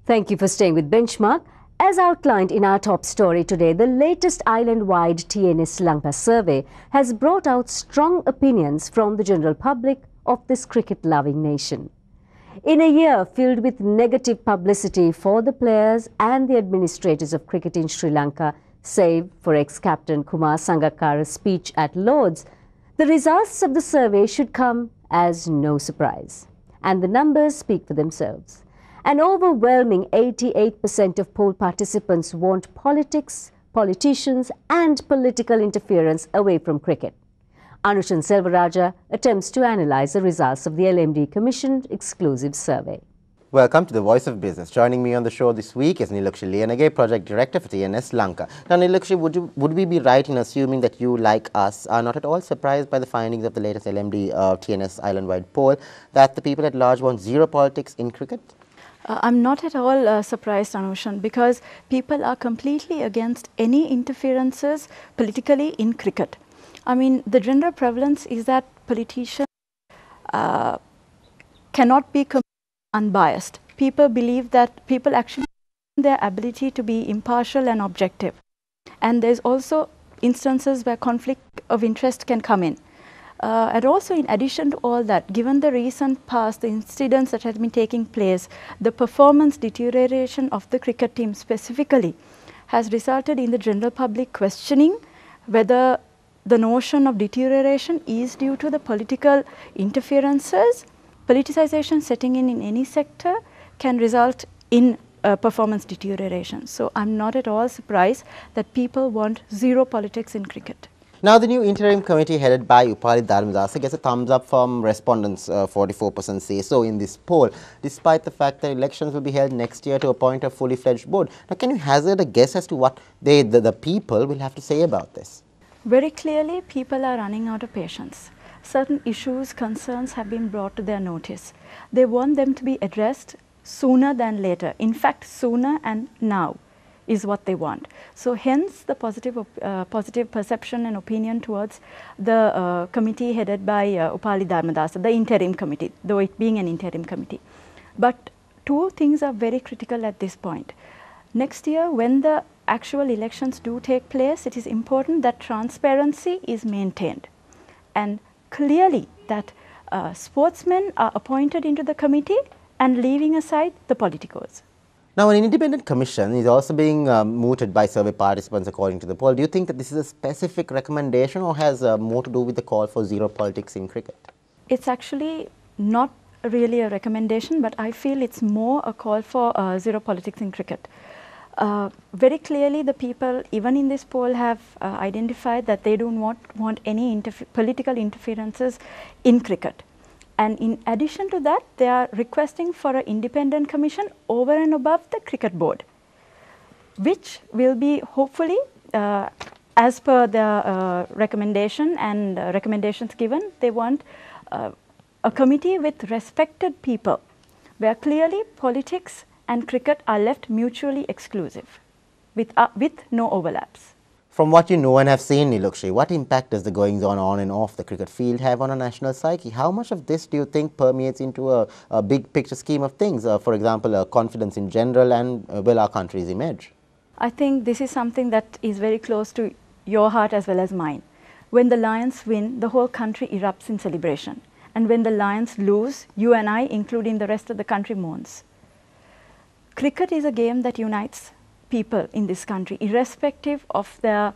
Thank you for staying with Benchmark. As outlined in our top story today, the latest island-wide TNS Lanka survey has brought out strong opinions from the general public of this cricket-loving nation. In a year filled with negative publicity for the players and the administrators of cricket in Sri Lanka, save for ex-captain Kumar Sangakkara's speech at Lord's, the results of the survey should come as no surprise. And the numbers speak for themselves. An overwhelming 88% of poll participants want politics, politicians and political interference away from cricket. Anushan Selvaraja attempts to analyse the results of the LMD Commissioned exclusive survey. Welcome to the Voice of Business. Joining me on the show this week is Nilakshi Liyanage, Project Director for TNS Lanka. Now Nilakshi, would we be right in assuming that you, like us, are not at all surprised by the findings of the latest LMD TNS island-wide poll that the people at large want zero politics in cricket? I'm not at all surprised, Anushan, because people are completely against any interferences politically in cricket. I mean, the general prevalence is that politicians cannot be unbiased. People believe that people actually their ability to be impartial and objective. And there's also instances where conflict of interest can come in. And also in addition to all that, given the recent past, the incidents that have been taking place, the performance deterioration of the cricket team specifically has resulted in the general public questioning whether the notion of deterioration is due to the political interferences. Politicization setting in any sector can result in performance deterioration. So I'm not at all surprised that people want zero politics in cricket. Now, the new interim committee headed by Upali Dharmadasa gets a thumbs up from respondents, 44% say so in this poll, despite the fact that elections will be held next year to appoint a fully fledged board. Now, can you hazard a guess as to what the people will have to say about this? Very clearly, people are running out of patience. Certain issues, concerns have been brought to their notice. They want them to be addressed sooner than later. In fact, sooner and now is what they want. So hence the positive perception and opinion towards the committee headed by Upali Dharmadasa, the interim committee, though it being an interim committee. But two things are very critical at this point. Next year, when the actual elections do take place, it is important that transparency is maintained. And clearly that sportsmen are appointed into the committee and leaving aside the politicos. Now, an independent commission is also being mooted by survey participants according to the poll. Do you think that this is a specific recommendation or has more to do with the call for zero politics in cricket? It's actually not really a recommendation, but I feel it's more a call for zero politics in cricket. Very clearly the people, even in this poll, have identified that they don't want any political interferences in cricket. And in addition to that, they are requesting for an independent commission over and above the cricket board, which will be hopefully, as per the recommendation and recommendations given, they want a committee with respected people, where clearly politics and cricket are left mutually exclusive, with no overlaps. From what you know and have seen, Nilakshi, what impact does the goings on and off the cricket field have on a national psyche? How much of this do you think permeates into a big picture scheme of things? For example, confidence in general and, well, our country's image? I think this is something that is very close to your heart as well as mine. When the Lions win, the whole country erupts in celebration. And when the Lions lose, you and I, including the rest of the country, mourns. Cricket is a game that unites people in this country, irrespective of their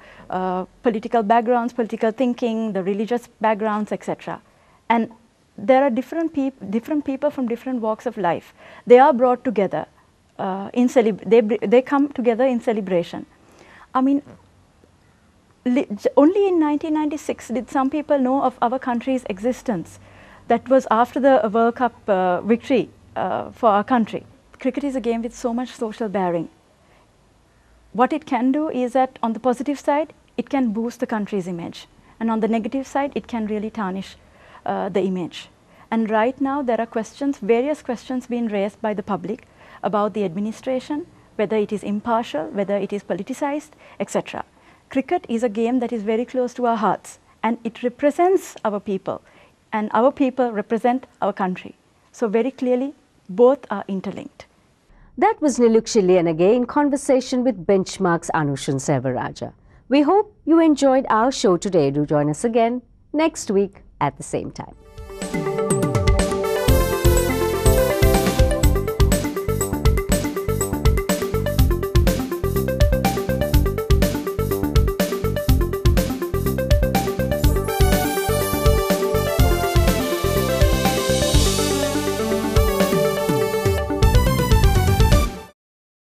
political backgrounds, political thinking, the religious backgrounds, etc. And there are different people from different walks of life. They are brought together, they come together in celebration. I mean, only in 1996 did some people know of our country's existence. That was after the World Cup victory for our country. Cricket is a game with so much social bearing. What it can do is that on the positive side, it can boost the country's image. And on the negative side, it can really tarnish the image. And right now, there are questions, various questions being raised by the public about the administration, whether it is impartial, whether it is politicized, etc. Cricket is a game that is very close to our hearts, and it represents our people, and our people represent our country. So very clearly, both are interlinked. That was Nilukshi Liyanage in conversation with Benchmark's Anushan Selvaraja. We hope you enjoyed our show today. Do join us again next week at the same time.